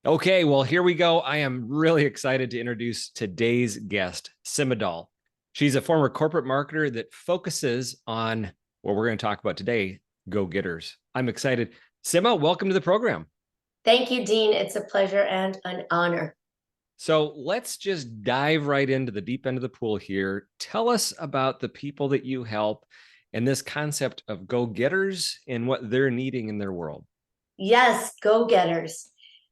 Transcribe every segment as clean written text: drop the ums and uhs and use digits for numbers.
Okay, well, here we go. I am really excited to introduce today's guest, Sima Dahl. She's a former corporate marketer that focuses on what we're going to talk about today, go-getters. I'm excited. Sima, welcome to the program. Thank you, Dean. It's a pleasure and an honor. So let's just dive right into the deep end of the pool here. Tell us about the people that you help and this concept of go-getters and what they're needing in their world. Yes, go-getters.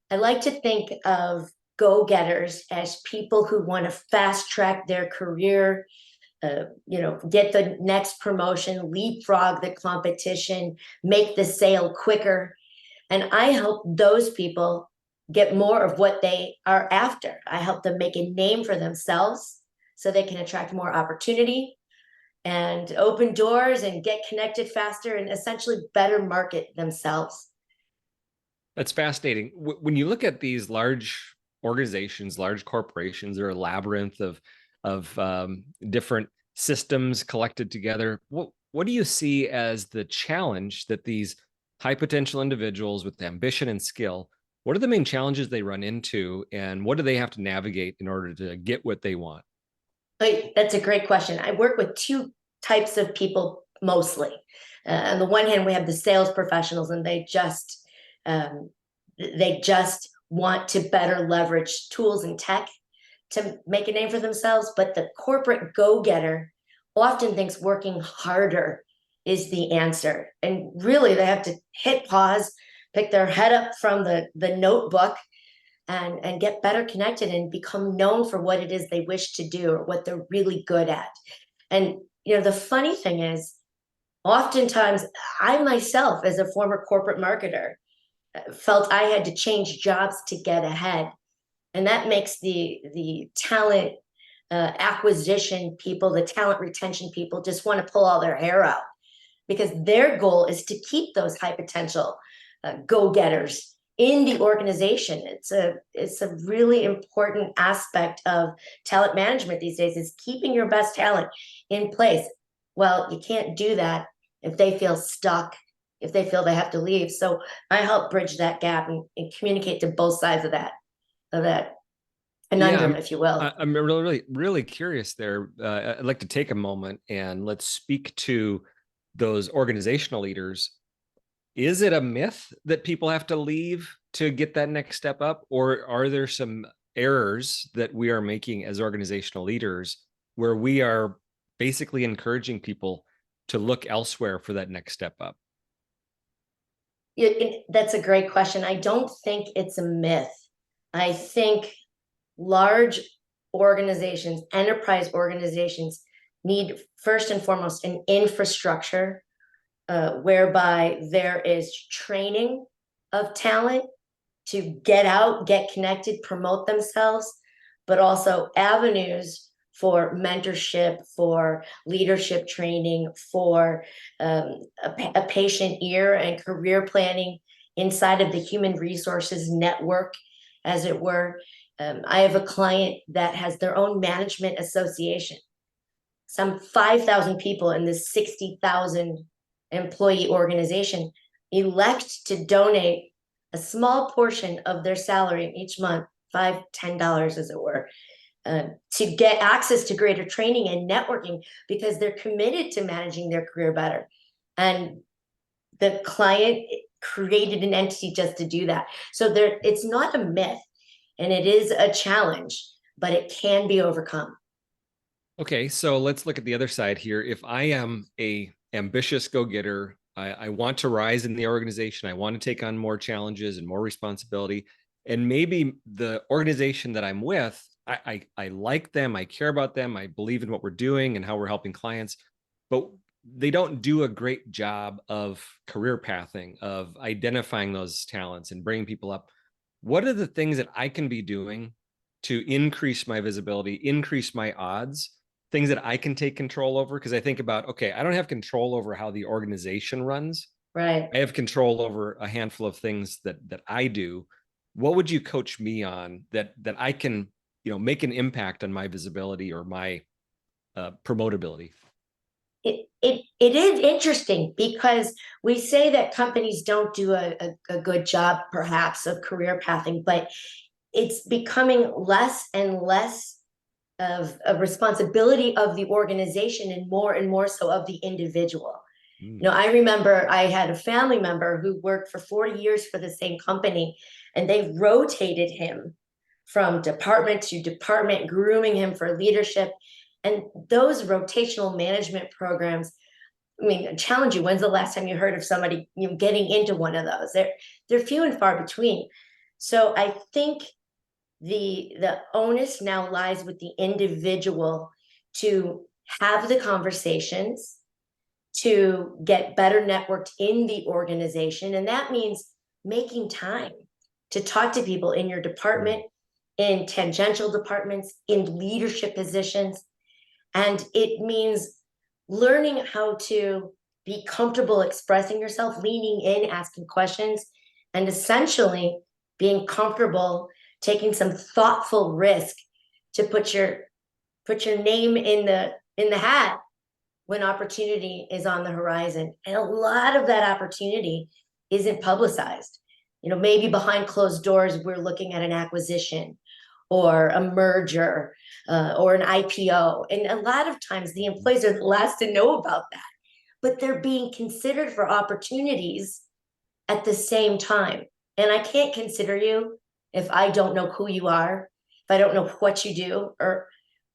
I like to think of go-getters as people who want to fast track their career, get the next promotion, leapfrog the competition, make the sale quicker. And I help those people get more of what they are after. I help them make a name for themselves so they can attract more opportunity and open doors and get connected faster and essentially better market themselves. That's fascinating. When you look at these large organizations, large corporations, they're a labyrinth of different systems collected together. What do you see as the challenge that these high potential individuals with ambition and skill? What are the main challenges they run into, and what do they have to navigate in order to get what they want? That's a great question. I work with two types of people mostly. On the one hand, we have the sales professionals, and um, they just want to better leverage tools and tech to make a name for themselves. But the corporate go-getter often thinks working harder is the answer. And really, they have to hit pause, pick their head up from the notebook, and get better connected and become known for what it is they wish to do or what they're really good at. And the funny thing is, oftentimes I myself, as a former corporate marketer, felt I had to change jobs to get ahead. And that makes the talent acquisition people, the talent retention people, just want to pull all their hair out because their goal is to keep those high potential go-getters in the organization. It's a really important aspect of talent management these days, is keeping your best talent in place. Well, you can't do that if they feel stuck, if they feel they have to leave. So I help bridge that gap and communicate to both sides of that Yeah, conundrum, if you will. I'm really curious there. I'd like to take a moment and let's speak to those organizational leaders. Is it a myth that people have to leave to get that next step up, or are there some errors that we are making as organizational leaders where we are basically encouraging people to look elsewhere for that next step up? That's a great question. I don't think it's a myth. I think large organizations, enterprise organizations, need first and foremost an infrastructure whereby there is training of talent to get out, get connected, promote themselves, but also avenues for mentorship, for leadership training, for a patient ear and career planning inside of the human resources network, as it were. I have a client that has their own management association, some 5,000 people in this 60,000 employee organization elect to donate a small portion of their salary each month, $5, $10, as it were, to get access to greater training and networking because they're committed to managing their career better. And the client created an entity just to do that. So it's not a myth, and it is a challenge, but it can be overcome. Okay, so let's look at the other side here. If I am a ambitious go-getter, I want to rise in the organization, I want to take on more challenges and more responsibility, and maybe the organization that I'm with, I like them, I care about them, I believe in what we're doing and how we're helping clients, but they don't do a great job of career pathing, of identifying those talents and bringing people up. What are the things that I can be doing to increase my visibility, increase my odds, things that I can take control over? Because I think about, okay, I don't have control over how the organization runs. Right. I have control over a handful of things that I do. What would you coach me on that I can, make an impact on my visibility or my promotability? it is interesting because we say that companies don't do a good job, perhaps, of career pathing, but it's becoming less and less of a responsibility of the organization and more so of the individual. You know, I remember I had a family member who worked for 40 years for the same company, and they rotated him from department to department, grooming him for leadership. And those rotational management programs, I mean, I challenge you, when's the last time you heard of somebody, you know, getting into one of those? They're few and far between. So I think the onus now lies with the individual to have the conversations, to get better networked in the organization. And that means making time to talk to people in your department, in tangential departments, in leadership positions. And it means learning how to be comfortable expressing yourself, leaning in, asking questions, and essentially being comfortable taking some thoughtful risk to put your name in the hat when opportunity is on the horizon. And a lot of that opportunity isn't publicized. You know, maybe behind closed doors, we're looking at an acquisition or a merger or an IPO. And a lot of times the employees are the last to know about that, but they're being considered for opportunities at the same time. And I can't consider you if I don't know who you are, if I don't know what you do or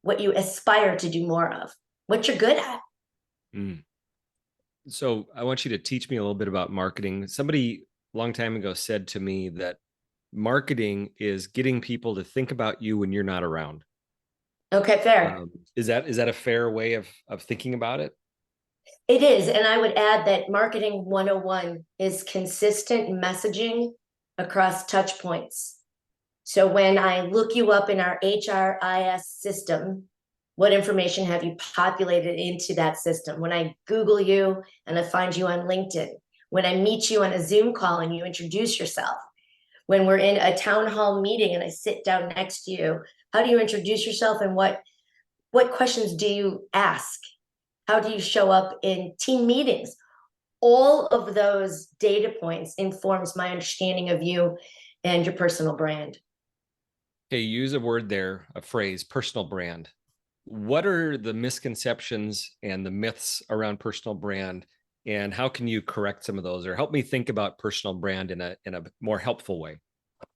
what you aspire to do more of, what you're good at. Mm. So I want you to teach me a little bit about marketing. Somebody a long time ago said to me that marketing is getting people to think about you when you're not around. Okay, fair. Is that a fair way of thinking about it? It is. And I would add that marketing 101 is consistent messaging across touch points. So when I look you up in our HRIS system, what information have you populated into that system? When I Google you and I find you on LinkedIn, when I meet you on a Zoom call and you introduce yourself, when we're in a town hall meeting and I sit down next to you, how do you introduce yourself and what questions do you ask? How do you show up in team meetings? All of those data points informs my understanding of you and your personal brand. Okay, use a word there, a phrase, personal brand. What are the misconceptions and the myths around personal brand, and how can you correct some of those or help me think about personal brand in a more helpful way?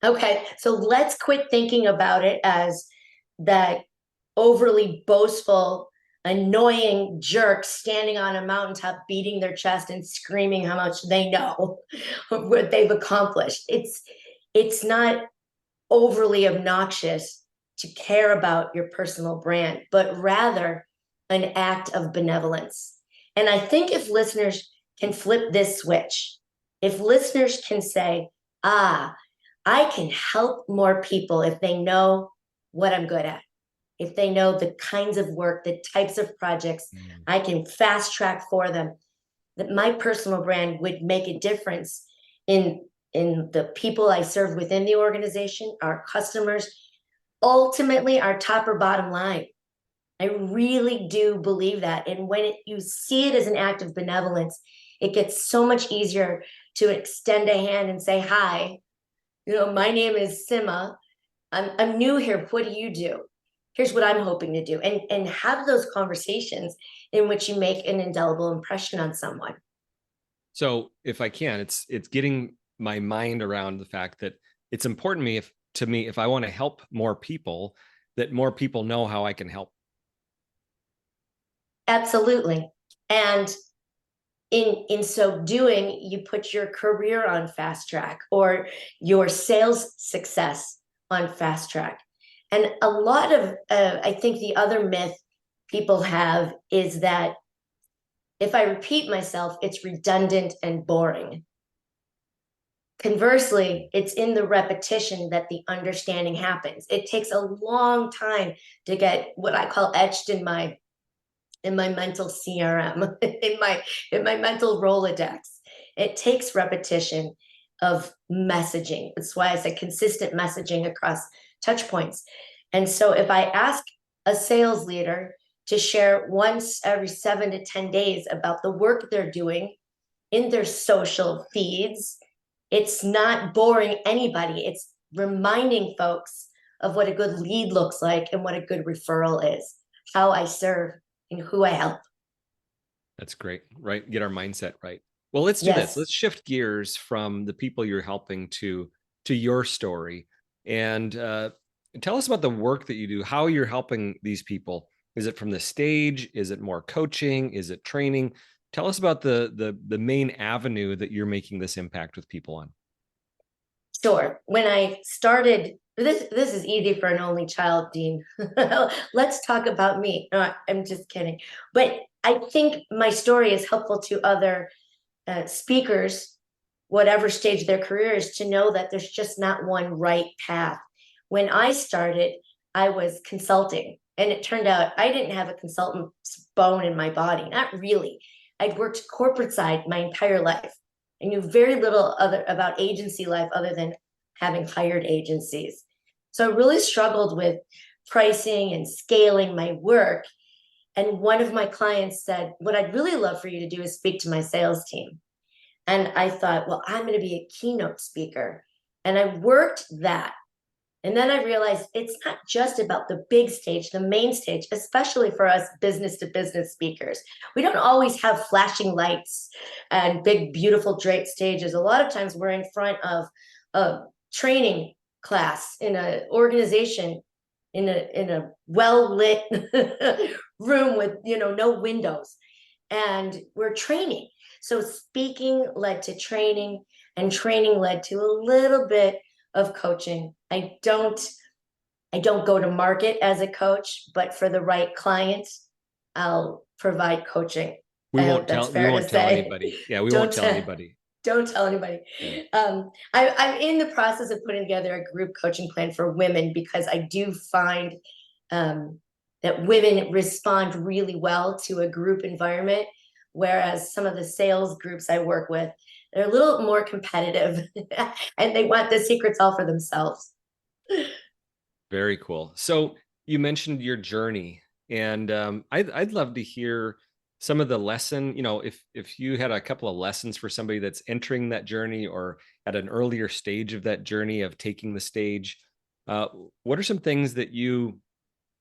Okay, so let's quit thinking about it as that overly boastful, annoying jerk standing on a mountaintop, beating their chest and screaming how much they know what they've accomplished. It's not overly obnoxious to care about your personal brand, but rather an act of benevolence. And I think if listeners can flip this switch, if listeners can say, ah, I can help more people if they know what I'm good at, if they know the kinds of work, the types of projects I can fast track for them, that my personal brand would make a difference in the people I serve within the organization, our customers, ultimately our top or bottom line. I really do believe that. And when you see it as an act of benevolence, it gets so much easier to extend a hand and say, hi, you know, my name is Sima. I'm new here. What do you do? Here's what I'm hoping to do. And have those conversations in which you make an indelible impression on someone. So if I can, it's getting my mind around the fact that it's important to me if I want to help more people, that more people know how I can help. Absolutely. And in so doing, you put your career on fast track or your sales success on fast track. And a lot of, I think the other myth people have is that if I repeat myself, it's redundant and boring. Conversely, it's in the repetition that the understanding happens. It takes a long time to get what I call etched in my mental CRM, in my mental Rolodex. It takes repetition of messaging. That's why I said consistent messaging across touch points. And so if I ask a sales leader to share once every 7 to 10 days about the work they're doing in their social feeds. It's not boring anybody. It's reminding folks of what a good lead looks like and what a good referral is, how I serve and who I help. That's great, right? Get our mindset right. Well, let's do this. Yes. Let's shift gears from the people you're helping to your story, and tell us about the work that you do. How you're helping these people. Is it from the stage? Is it more coaching? Is it training? Tell us about the main avenue that you're making this impact with people on. Sure. When I started, this is easy for an only child, Dean. Let's talk about me. No, I'm just kidding. But I think my story is helpful to other speakers, whatever stage their career is, to know that there's just not one right path. When I started, I was consulting, and it turned out I didn't have a consultant's bone in my body. Not really. I'd worked corporate side my entire life. I knew very little other about agency life other than having hired agencies. So I really struggled with pricing and scaling my work. And one of my clients said, "What I'd really love for you to do is speak to my sales team." And I thought, well, I'm going to be a keynote speaker. And I worked that. And then I realized it's not just about the big stage, the main stage, especially for us business to business speakers. We don't always have flashing lights and big, beautiful draped stages. A lot of times we're in front of a training class in an organization in a well-lit room with no windows. And we're training. So speaking led to training, and training led to a little bit of coaching. I don't go to market as a coach, but for the right client, I'll provide coaching. We I hope won't that's tell. We fair to won't tell say. anybody. Yeah, we won't Don't tell tell, anybody. don't tell anybody. Yeah. I'm in the process of putting together a group coaching plan for women, because I do find that women respond really well to a group environment, whereas some of the sales groups I work with, they're a little more competitive and they want the secrets all for themselves. Very cool. So you mentioned your journey, and I'd love to hear some of the lesson. If you had a couple of lessons for somebody that's entering that journey or at an earlier stage of that journey of taking the stage, uh, what are some things that you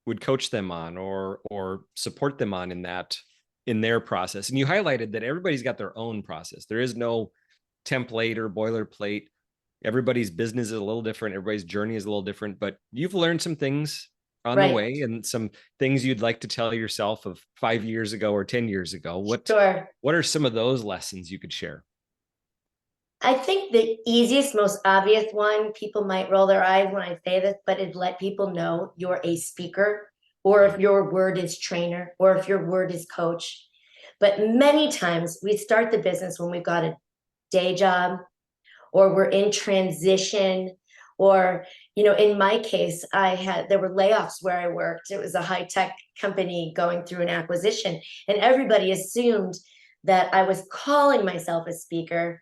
would coach them on or support them on in their process? And you highlighted that everybody's got their own process. There is no template or boilerplate. Everybody's business is a little different. Everybody's journey is a little different, but you've learned some things on the Right. way and some things you'd like to tell yourself of 5 years ago or 10 years ago. Sure. What are some of those lessons you could share? I think the easiest, most obvious one, people might roll their eyes when I say this, but is let people know you're a speaker, or if your word is trainer, or if your word is coach. But many times we start the business when we've got a day job, or we're in transition, or in my case, there were layoffs where I worked. It was a high-tech company going through an acquisition, and everybody assumed that I was calling myself a speaker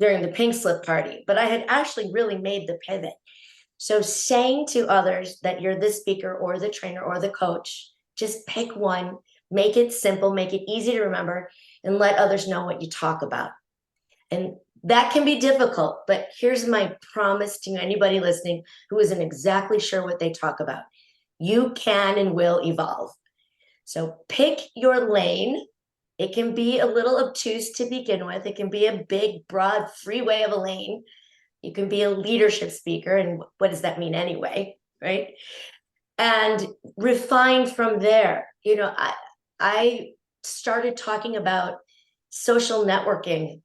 during the pink slip party, but I had actually really made the pivot. So saying to others that you're the speaker or the trainer or the coach, just pick one, make it simple, make it easy to remember, and let others know what you talk about. And that can be difficult, but here's my promise to anybody listening who isn't exactly sure what they talk about. You can and will evolve. So pick your lane. It can be a little obtuse to begin with. It can be a big, broad freeway of a lane. You can be a leadership speaker. And what does that mean anyway? Right. And refine from there. I started talking about social networking.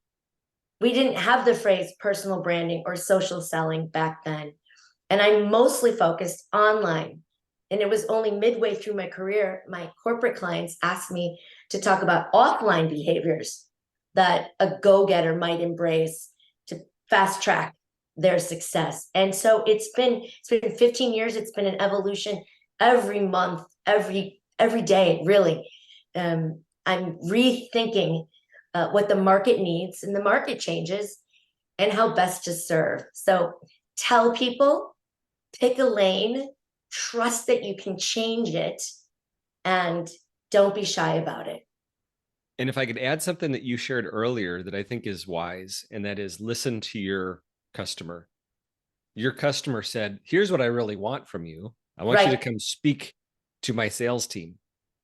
We didn't have the phrase personal branding or social selling back then. And I mostly focused online. And it was only midway through my career, my corporate clients asked me to talk about offline behaviors that a go-getter might embrace to fast track their success. And so it's been 15 years. It's been an evolution every month, every day, really. I'm rethinking what the market needs, and the market changes, and how best to serve. So tell people, pick a lane, trust that you can change it, and Don't be shy about it. And if I could add something that you shared earlier that I think is wise, and that is listen to your customer. Your customer said, here's what I really want from you. I want you to Right. come speak to my sales team.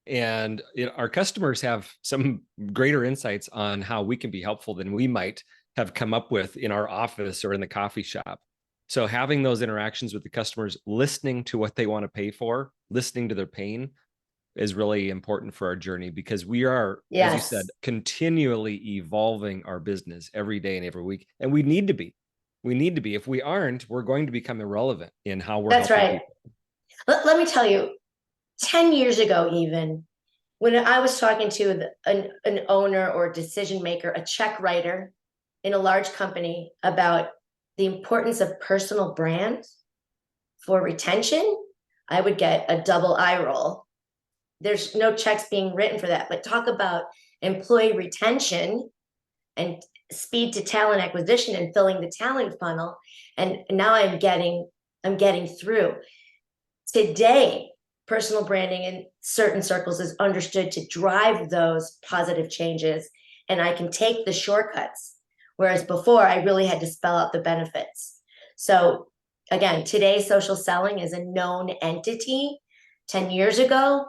And our customers have some greater insights on how we can be helpful than we might have come up with in our office or in the coffee shop. So having those interactions with the customers, listening to what they want to pay for, listening to their pain is really important for our journey, because we are, as you said, Yes. continually evolving our business every day and every week. And we need to be. We need to be. If we aren't, we're going to become irrelevant in how we're That's helping right. people. Let me tell you, 10 years ago, even when I was talking to an owner or a decision maker, a check writer in a large company about the importance of personal brand for retention, I would get a double eye roll. There's no checks being written for that, but talk about employee retention and speed to talent acquisition and filling the talent funnel. And now I'm getting through. Today, personal branding in certain circles is understood to drive those positive changes, and I can take the shortcuts. Whereas before, I really had to spell out the benefits. So again, today social selling is a known entity. 10 years ago,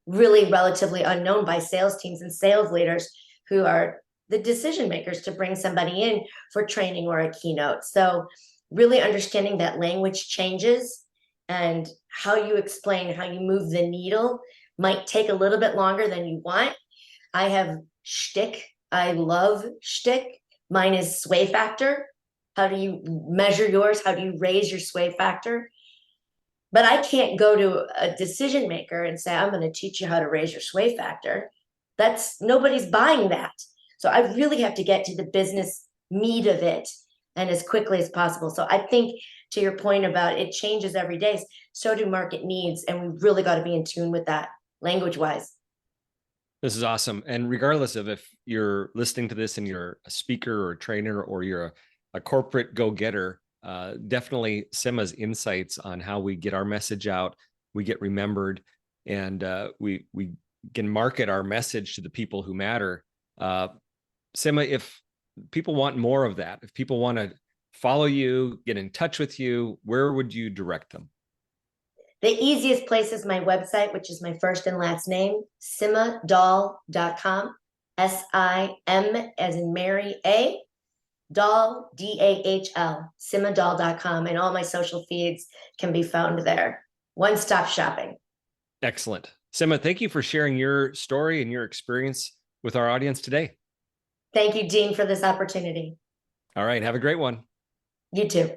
really relatively unknown by sales teams and sales leaders who are the decision makers to bring somebody in for training or a keynote. So really understanding that language changes and how you explain, how you move the needle might take a little bit longer than you want. I have shtick. I love shtick. Mine is sway factor. How do you measure yours? How do you raise your sway factor? But I can't go to a decision maker and say, I'm going to teach you how to raise your sway factor. That's nobody's buying that. So I really have to get to the business meat of it and as quickly as possible. So I think to your point about it changes every day, so do market needs. And we really got to be in tune with that language wise. This is awesome. And regardless of if you're listening to this and you're a speaker or a trainer or you're a corporate go-getter, definitely Sima's insights on how we get our message out, we get remembered, and we can market our message to the people who matter. Sima, if people want more of that, if people want to follow you, get in touch with you, where would you direct them? The easiest place is my website, which is my first and last name, simadahl.com. SIM as in Mary A. Dahl, DAHL, simadahl.com. And all my social feeds can be found there. One-stop shopping. Excellent. Sima, thank you for sharing your story and your experience with our audience today. Thank you, Dean, for this opportunity. All right. Have a great one. You too.